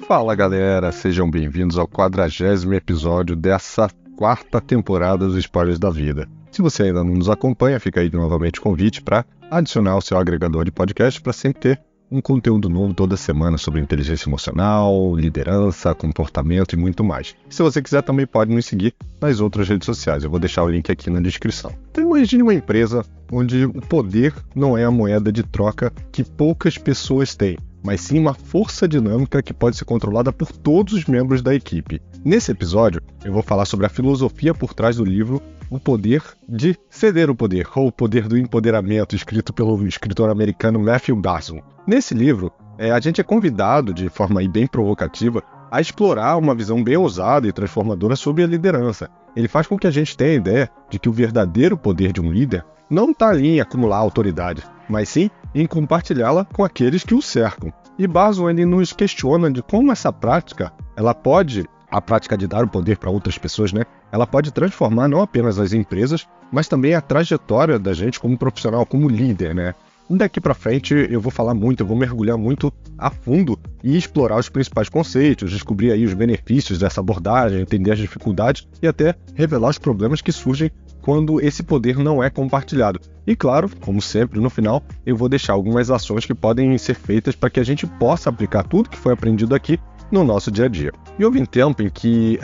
Fala galera, sejam bem-vindos ao 40º episódio dessa quarta temporada dos Spoilers da Vida. Se você ainda não nos acompanha, fica aí novamente o convite para adicionar o seu agregador de podcast para sempre ter um conteúdo novo toda semana sobre inteligência emocional, liderança, comportamento e muito mais. Se você quiser também pode nos seguir nas outras redes sociais, eu vou deixar o link aqui na descrição. Então imagine uma empresa onde o poder não é a moeda de troca que poucas pessoas têm, mas sim uma força dinâmica que pode ser controlada por todos os membros da equipe. Nesse episódio, eu vou falar sobre a filosofia por trás do livro O Poder de Ceder o Poder, ou O Poder do Empoderamento, escrito pelo escritor americano Matthew Basson. Nesse livro, a gente é convidado, de forma bem provocativa, a explorar uma visão bem ousada e transformadora sobre a liderança. Ele faz com que a gente tenha a ideia de que o verdadeiro poder de um líder não está ali em acumular autoridade, mas sim em compartilhá-la com aqueles que o cercam. E Basson ele nos questiona de como essa prática, a prática de dar o poder para outras pessoas, ela pode transformar não apenas as empresas, mas também a trajetória da gente como profissional, como líder, Daqui para frente eu vou mergulhar muito a fundo e explorar os principais conceitos, descobrir aí os benefícios dessa abordagem, entender as dificuldades e até revelar os problemas que surgem quando esse poder não é compartilhado. E claro, como sempre, no final, eu vou deixar algumas ações que podem ser feitas para que a gente possa aplicar tudo que foi aprendido aqui no nosso dia a dia. E houve um tempo em que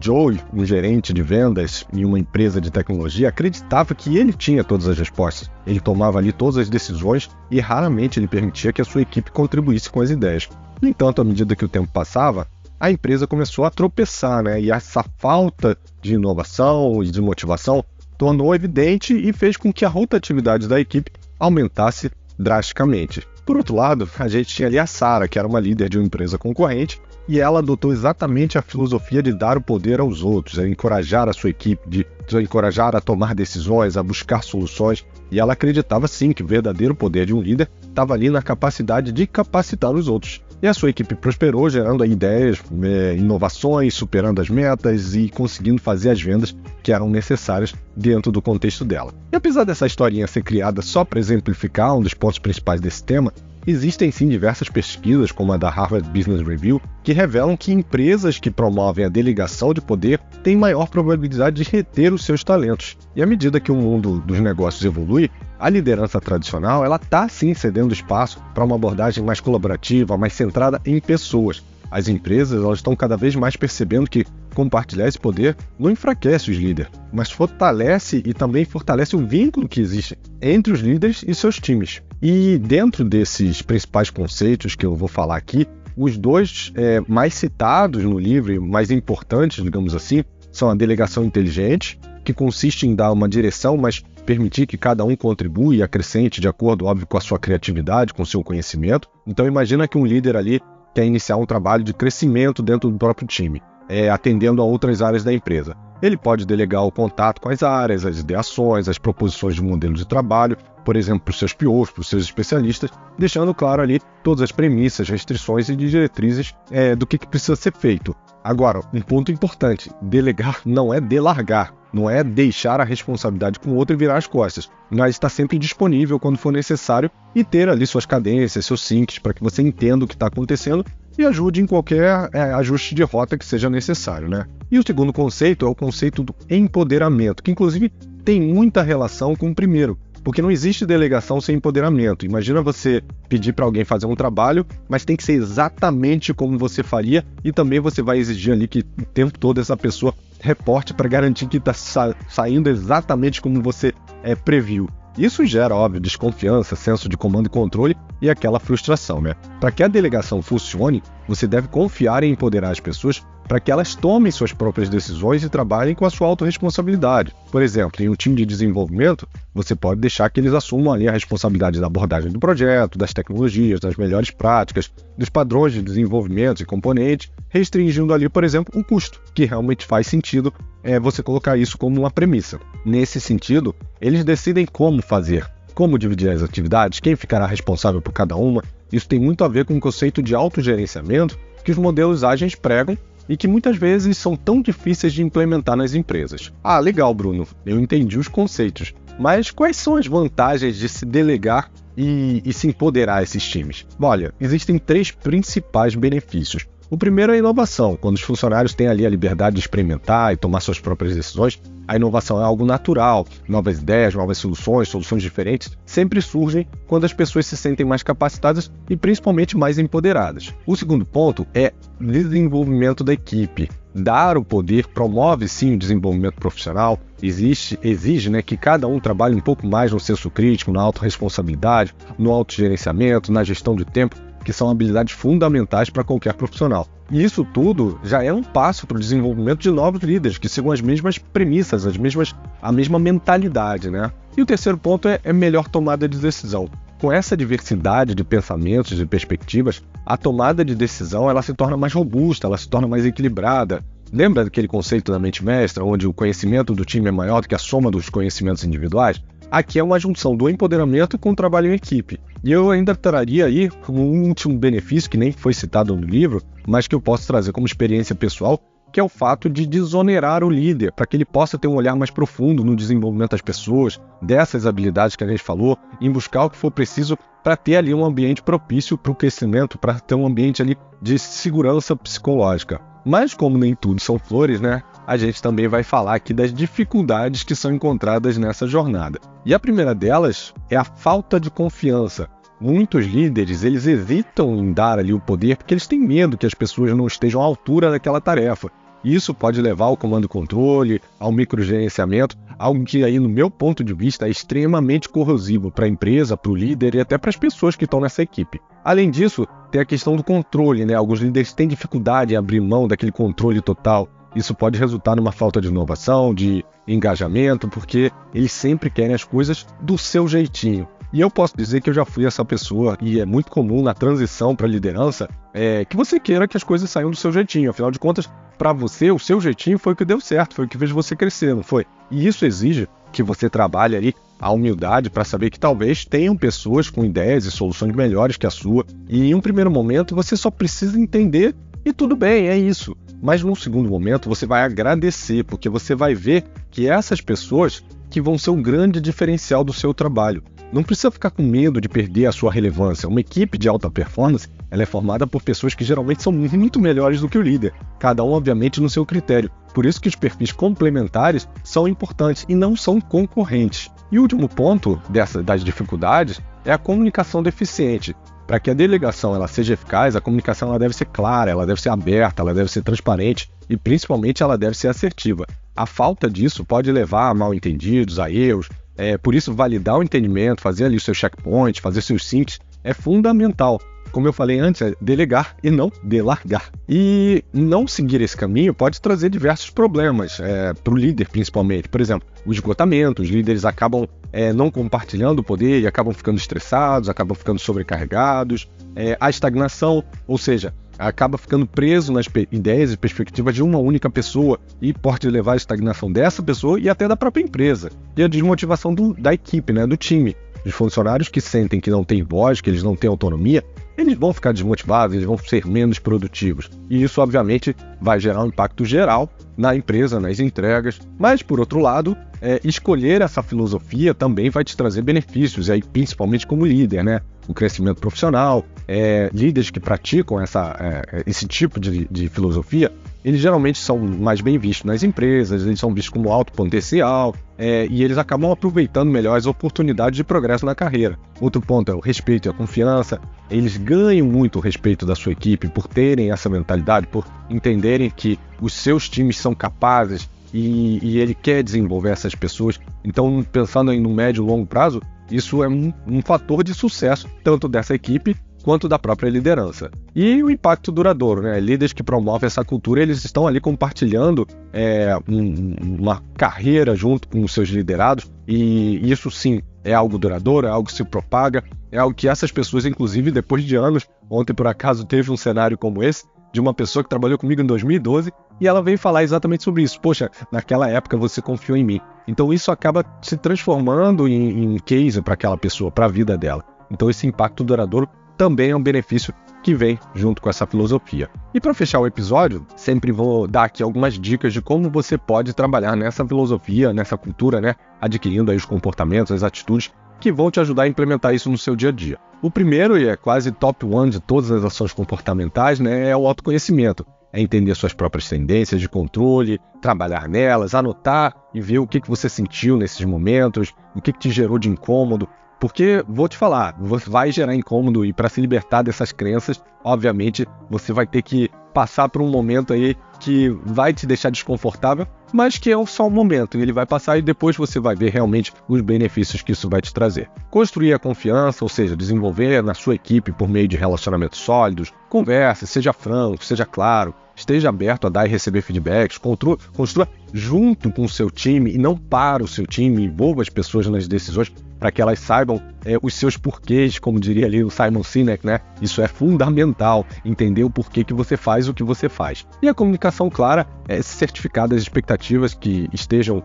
Joey, um gerente de vendas em uma empresa de tecnologia, acreditava que ele tinha todas as respostas. Ele tomava ali todas as decisões e raramente ele permitia que a sua equipe contribuísse com as ideias. No entanto, à medida que o tempo passava, a empresa começou a tropeçar, E essa falta de inovação e de motivação tornou evidente e fez com que a rotatividade da equipe aumentasse drasticamente. Por outro lado, a gente tinha ali a Sarah, que era uma líder de uma empresa concorrente, e ela adotou exatamente a filosofia de dar o poder aos outros, a encorajar a sua equipe, de encorajar a tomar decisões, a buscar soluções, e ela acreditava sim que o verdadeiro poder de um líder estava ali na capacidade de capacitar os outros. E a sua equipe prosperou, gerando ideias, inovações, superando as metas e conseguindo fazer as vendas que eram necessárias dentro do contexto dela. E apesar dessa historinha ser criada só para exemplificar um dos pontos principais desse tema, existem sim diversas pesquisas, como a da Harvard Business Review, que revelam que empresas que promovem a delegação de poder têm maior probabilidade de reter os seus talentos. E à medida que o mundo dos negócios evolui, a liderança tradicional ela está sim cedendo espaço para uma abordagem mais colaborativa, mais centrada em pessoas. As empresas elas estão cada vez mais percebendo que compartilhar esse poder não enfraquece os líderes, mas fortalece e também fortalece o vínculo que existe entre os líderes e seus times. E dentro desses principais conceitos que eu vou falar aqui, os dois mais citados no livro e mais importantes, digamos assim, são a delegação inteligente, que consiste em dar uma direção, mas permitir que cada um contribua e acrescente de acordo, óbvio, com a sua criatividade, com o seu conhecimento. Então imagina que um líder ali quer iniciar um trabalho de crescimento dentro do próprio time, atendendo a outras áreas da empresa. Ele pode delegar o contato com as áreas, as ideações, as proposições de modelo de trabalho, por exemplo, para os seus POs, para os seus especialistas, deixando claro ali todas as premissas, restrições e diretrizes do que precisa ser feito. Agora, um ponto importante, delegar não é delargar, não é deixar a responsabilidade com o outro e virar as costas, mas estar sempre disponível quando for necessário e ter ali suas cadências, seus syncs, para que você entenda o que está acontecendo e ajude em qualquer ajuste de rota que seja necessário, E o segundo conceito é o conceito do empoderamento, que inclusive tem muita relação com o primeiro, porque não existe delegação sem empoderamento. Imagina você pedir para alguém fazer um trabalho, mas tem que ser exatamente como você faria e também você vai exigir ali que o tempo todo essa pessoa reporte para garantir que está saindo exatamente como você previu. Isso gera, óbvio, desconfiança, senso de comando e controle e aquela frustração, Para que a delegação funcione, você deve confiar em empoderar as pessoas para que elas tomem suas próprias decisões e trabalhem com a sua autorresponsabilidade. Por exemplo, em um time de desenvolvimento, você pode deixar que eles assumam ali a responsabilidade da abordagem do projeto, das tecnologias, das melhores práticas, dos padrões de desenvolvimento e componentes, restringindo ali, por exemplo, o custo, que realmente faz sentido você colocar isso como uma premissa. Nesse sentido, eles decidem como fazer, como dividir as atividades, quem ficará responsável por cada uma. Isso tem muito a ver com o conceito de autogerenciamento que os modelos ágeis pregam e que muitas vezes são tão difíceis de implementar nas empresas. Ah, legal, Bruno, eu entendi os conceitos, mas quais são as vantagens de se delegar e se empoderar esses times? Olha, existem 3 principais benefícios. O primeiro é a inovação. Quando os funcionários têm ali a liberdade de experimentar e tomar suas próprias decisões, a inovação é algo natural. Novas ideias, novas soluções diferentes sempre surgem quando as pessoas se sentem mais capacitadas e principalmente mais empoderadas. O segundo ponto é desenvolvimento da equipe. Dar o poder promove sim o desenvolvimento profissional, exige, né, que cada um trabalhe um pouco mais no senso crítico, na autorresponsabilidade, no autogerenciamento, na gestão de tempo, que são habilidades fundamentais para qualquer profissional. E isso tudo já é um passo para o desenvolvimento de novos líderes, que sigam as mesmas premissas, a mesma mentalidade, né? E o terceiro ponto é melhor tomada de decisão. Com essa diversidade de pensamentos e perspectivas, a tomada de decisão ela se torna mais robusta, ela se torna mais equilibrada. Lembra daquele conceito da mente mestra, onde o conhecimento do time é maior do que a soma dos conhecimentos individuais? Aqui é uma junção do empoderamento com o trabalho em equipe. E eu ainda traria aí como um último benefício, que nem foi citado no livro, mas que eu posso trazer como experiência pessoal, que é o fato de desonerar o líder, para que ele possa ter um olhar mais profundo no desenvolvimento das pessoas, dessas habilidades que a gente falou, em buscar o que for preciso para ter ali um ambiente propício para o crescimento, para ter um ambiente ali de segurança psicológica. Mas como nem tudo são flores, né? A gente também vai falar aqui das dificuldades que são encontradas nessa jornada. E a primeira delas é a falta de confiança. Muitos líderes, eles hesitam em dar ali o poder porque eles têm medo que as pessoas não estejam à altura daquela tarefa. Isso pode levar ao comando e controle, ao microgerenciamento, algo que aí, no meu ponto de vista, é extremamente corrosivo para a empresa, para o líder e até para as pessoas que estão nessa equipe. Além disso, tem a questão do controle, né? Alguns líderes têm dificuldade em abrir mão daquele controle total. Isso pode resultar numa falta de inovação, de engajamento, porque eles sempre querem as coisas do seu jeitinho. E eu posso dizer que eu já fui essa pessoa, e é muito comum na transição para a liderança, que você queira que as coisas saiam do seu jeitinho. Afinal de contas, para você, o seu jeitinho foi o que deu certo, foi o que fez você crescer, não foi? E isso exige que você trabalhe ali a humildade para saber que talvez tenham pessoas com ideias e soluções melhores que a sua, e em um primeiro momento você só precisa entender e tudo bem, é isso. Mas num segundo momento você vai agradecer, porque você vai ver que essas pessoas que vão ser um grande diferencial do seu trabalho. Não precisa ficar com medo de perder a sua relevância. Uma equipe de alta performance ela é formada por pessoas que geralmente são muito melhores do que o líder, cada um obviamente no seu critério. Por isso que os perfis complementares são importantes e não são concorrentes. E o último ponto das dificuldades é a comunicação deficiente. Para que a delegação ela seja eficaz, a comunicação ela deve ser clara, ela deve ser aberta, ela deve ser transparente e principalmente ela deve ser assertiva. A falta disso pode levar a mal-entendidos, a erros. Por isso, validar o entendimento, fazer ali o seu checkpoint, fazer seus syncs é fundamental. Como eu falei antes, é delegar e não delargar. E não seguir esse caminho pode trazer diversos problemas para o líder, principalmente. Por exemplo, o esgotamento, os líderes acabam não compartilhando o poder e acabam ficando estressados, acabam ficando sobrecarregados. A estagnação, ou seja, acaba ficando preso nas ideias e perspectivas de uma única pessoa e pode levar à estagnação dessa pessoa e até da própria empresa. E a desmotivação da equipe, né, do time. Os funcionários que sentem que não têm voz, que eles não têm autonomia, eles vão ficar desmotivados, eles vão ser menos produtivos. E isso, obviamente, vai gerar um impacto geral na empresa, nas entregas. Mas, por outro lado, escolher essa filosofia também vai te trazer benefícios, e aí, principalmente como líder, né? O crescimento profissional, líderes que praticam esse tipo de filosofia, eles geralmente são mais bem vistos nas empresas, eles são vistos como alto potencial, e eles acabam aproveitando melhor as oportunidades de progresso na carreira. Outro ponto é o respeito e a confiança. Eles ganham muito o respeito da sua equipe por terem essa mentalidade, por entenderem que os seus times são capazes e ele quer desenvolver essas pessoas. Então, pensando em no médio e longo prazo, isso é um fator de sucesso, tanto dessa equipe quanto da própria liderança. E o impacto duradouro, né? Líderes que promovem essa cultura, eles estão ali compartilhando uma carreira junto com os seus liderados, e isso sim é algo duradouro, é algo que se propaga, é algo que essas pessoas, inclusive depois de anos, ontem por acaso teve um cenário como esse, de uma pessoa que trabalhou comigo em 2012, e ela veio falar exatamente sobre isso. Poxa, naquela época você confiou em mim. Então isso acaba se transformando em case para aquela pessoa, para a vida dela. Então esse impacto duradouro também é um benefício que vem junto com essa filosofia. E para fechar o episódio, sempre vou dar aqui algumas dicas de como você pode trabalhar nessa filosofia, nessa cultura, né? Adquirindo aí os comportamentos, as atitudes que vão te ajudar a implementar isso no seu dia a dia. O primeiro, e é quase top one de todas as ações comportamentais, né, é o autoconhecimento. É entender suas próprias tendências de controle, trabalhar nelas, anotar e ver o que você sentiu nesses momentos, o que te gerou de incômodo. Porque, vou te falar, vai gerar incômodo e para se libertar dessas crenças, obviamente, você vai ter que passar por um momento aí que vai te deixar desconfortável, mas que é só um momento, ele vai passar e depois você vai ver realmente os benefícios que isso vai te trazer. Construir a confiança, ou seja, desenvolver na sua equipe por meio de relacionamentos sólidos, converse, seja franco, seja claro, esteja aberto a dar e receber feedbacks, construa junto com o seu time e não para o seu time, envolva as pessoas nas decisões para que elas saibam os seus porquês, como diria ali o Simon Sinek, né? Isso é fundamental, entender o porquê que você faz o que você faz. E a comunicação clara é certificar das expectativas que estejam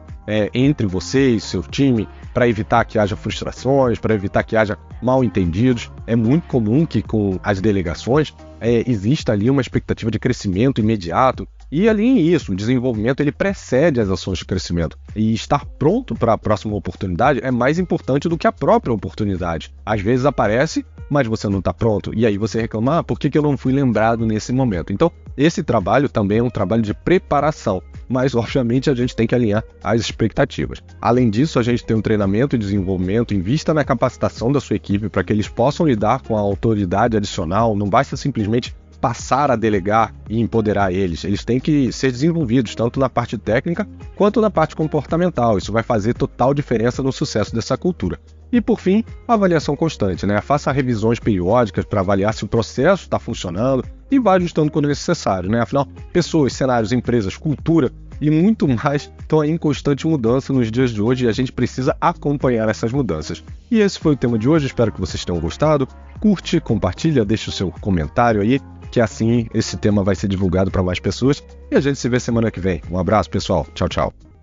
entre você e seu time, para evitar que haja frustrações, para evitar que haja mal-entendidos. É muito comum que com as delegações exista ali uma expectativa de crescimento imediato, e além disso, o desenvolvimento ele precede as ações de crescimento. E estar pronto para a próxima oportunidade é mais importante do que a própria oportunidade. Às vezes aparece, mas você não está pronto. E aí você reclama, por que eu não fui lembrado nesse momento? Então, esse trabalho também é um trabalho de preparação. Mas, obviamente, a gente tem que alinhar as expectativas. Além disso, a gente tem um treinamento e desenvolvimento, invista na capacitação da sua equipe para que eles possam lidar com a autoridade adicional. Não basta simplesmente passar a delegar e empoderar eles. Eles têm que ser desenvolvidos, tanto na parte técnica quanto na parte comportamental. Isso vai fazer total diferença no sucesso dessa cultura. E, por fim, a avaliação constante, né? Faça revisões periódicas para avaliar se o processo está funcionando e vá ajustando quando necessário, né? Afinal, pessoas, cenários, empresas, cultura e muito mais estão aí em constante mudança nos dias de hoje e a gente precisa acompanhar essas mudanças. E esse foi o tema de hoje, espero que vocês tenham gostado. Curte, compartilha, deixa o seu comentário aí, que assim esse tema vai ser divulgado para mais pessoas e a gente se vê semana que vem. Um abraço, pessoal. Tchau, tchau.